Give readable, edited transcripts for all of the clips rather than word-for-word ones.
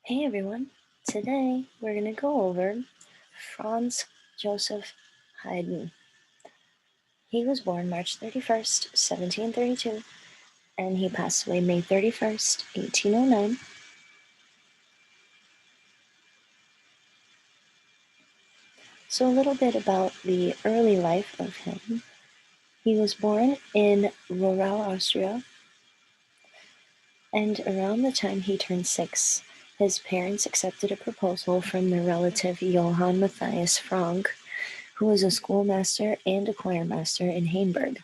Hey everyone, today we're going to go over Franz Joseph Haydn. He was born March 31st, 1732, and he passed away May 31st, 1809. So, a little bit about the early life of him. He was born in Rohrau, Austria, and around the time he turned 6, his parents accepted a proposal from their relative Johann Matthias Frank, who was a schoolmaster and a choirmaster in Hainburg,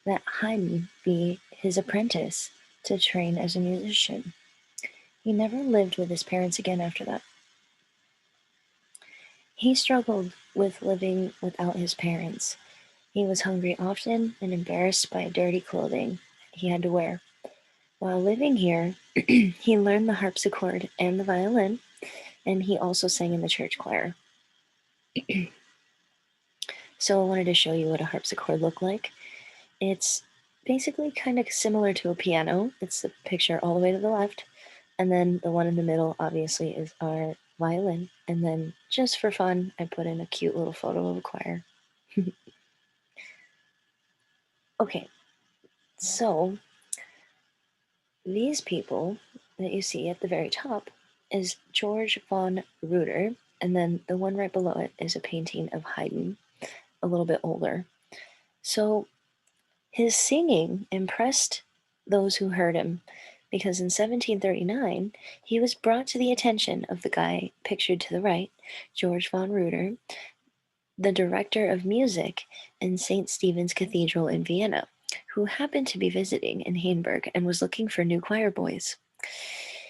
that Haydn be his apprentice to train as a musician. He never lived with his parents again after that. He struggled with living without his parents. He was hungry often and embarrassed by dirty clothing he had to wear. While living here, he learned the harpsichord and the violin, and he also sang in the church choir. So I wanted to show you what a harpsichord looked like. It's basically kind of similar to a piano. It's the picture all the way to the left. And then the one in the middle, obviously, is our violin. And then just for fun, I put in a cute little photo of a choir. Okay, so these people that you see at the very top is George von Ruder. And then the one right below it is a painting of Haydn, a little bit older. So his singing impressed those who heard him, because in 1739 he was brought to the attention of the guy pictured to the right, George von Ruder, the director of music in St. Stephen's Cathedral in Vienna, who happened to be visiting in Hainburg and was looking for new choir boys.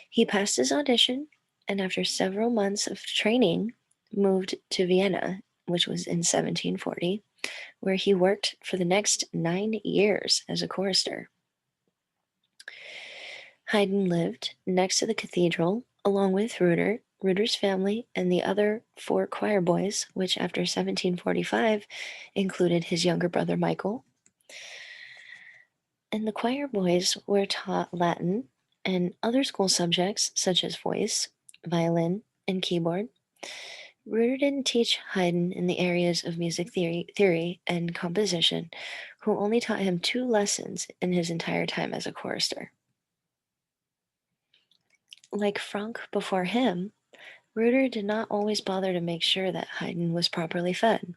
He passed his audition, and after several months of training, moved to Vienna, which was in 1740, where he worked for the next 9 years as a chorister. Haydn lived next to the cathedral, along with Ruder's family, and the other 4 choir boys, which after 1745 included his younger brother Michael. And the choir boys were taught Latin and other school subjects such as voice, violin, and keyboard. Ruder didn't teach Haydn in the areas of music theory and composition, who only taught him 2 lessons in his entire time as a chorister. Like Franck before him, Ruder did not always bother to make sure that Haydn was properly fed,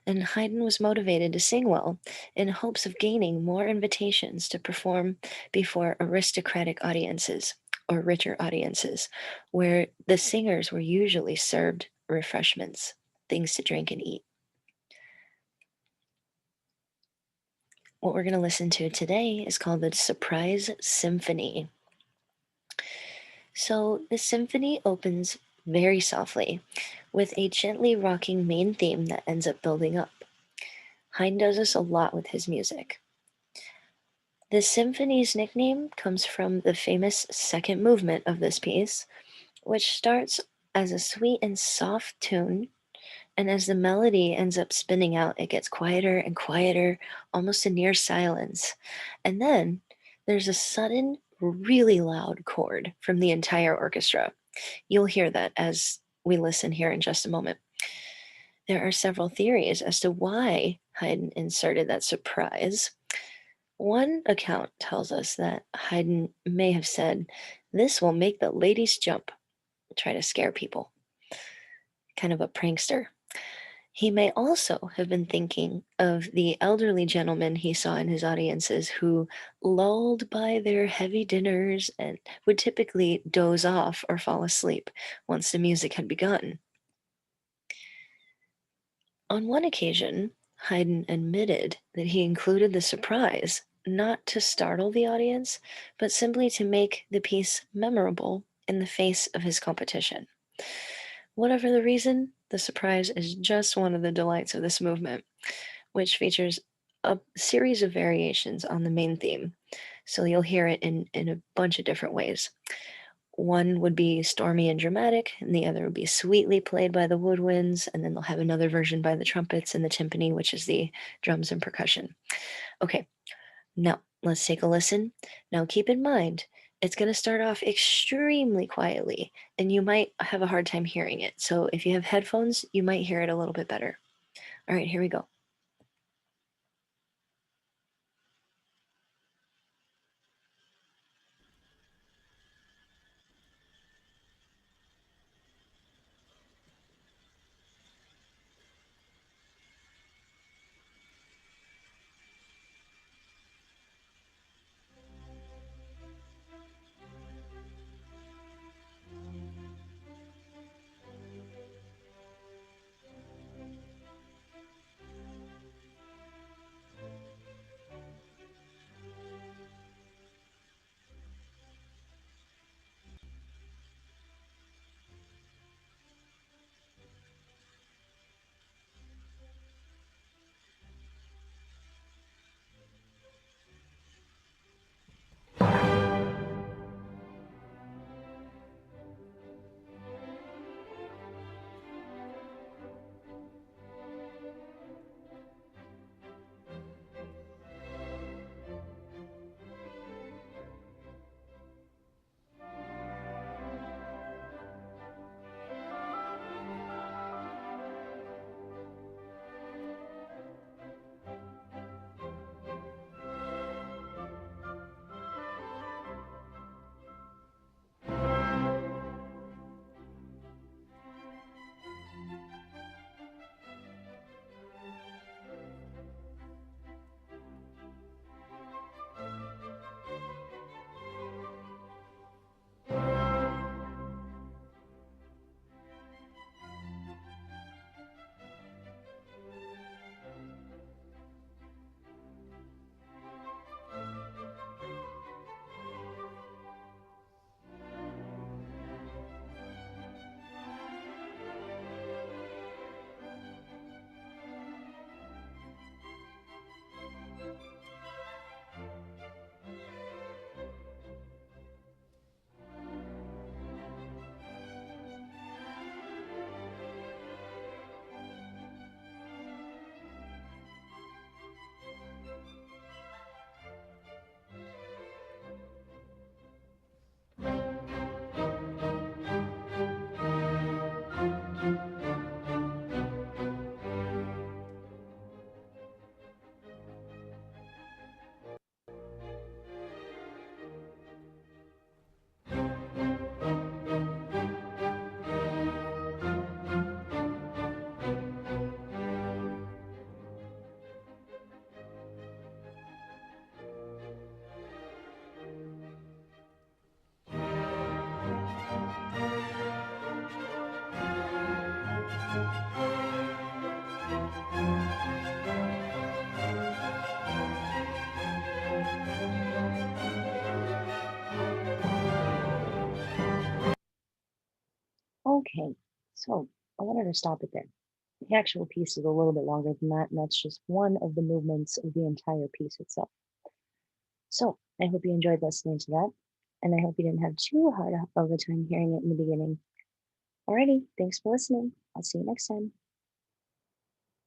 and Haydn was motivated to sing well in hopes of gaining more invitations to perform before aristocratic audiences or richer audiences, where the singers were usually served refreshments, things to drink and eat. What we're going to listen to today is called the Surprise Symphony. So the symphony opens very softly with a gently rocking main theme that ends up building up. Haydn does this a lot with his music. The symphony's nickname comes from the famous second movement of this piece, which starts as a sweet and soft tune, and as the melody ends up spinning out, it gets quieter and quieter, almost to near silence. And then there's a sudden, really loud chord from the entire orchestra. You'll hear that as we listen here in just a moment. There are several theories as to why Haydn inserted that surprise. One account tells us that Haydn may have said, "This will make the ladies jump," try to scare people, kind of a prankster. He may also have been thinking of the elderly gentlemen he saw in his audiences who, lulled by their heavy dinners, and would typically doze off or fall asleep once the music had begun. On one occasion, Haydn admitted that he included the surprise not to startle the audience, but simply to make the piece memorable in the face of his competition. Whatever the reason, the surprise is just one of the delights of this movement, which features a series of variations on the main theme. So you'll hear it in a bunch of different ways. One would be stormy and dramatic, and the other would be sweetly played by the woodwinds, and then they'll have another version by the trumpets and the timpani, which is the drums and percussion. Okay, now let's take a listen. Now keep in mind, It's going to start off extremely quietly, and you might have a hard time hearing it. So if you have headphones, you might hear it a little bit better. All right, here we go. Okay, so I wanted to stop it there. The actual piece is a little bit longer than that, and that's just one of the movements of the entire piece itself. So I hope you enjoyed listening to that, and I hope you didn't have too hard of a time hearing it in the beginning. Alrighty, thanks for listening. I'll see you next time.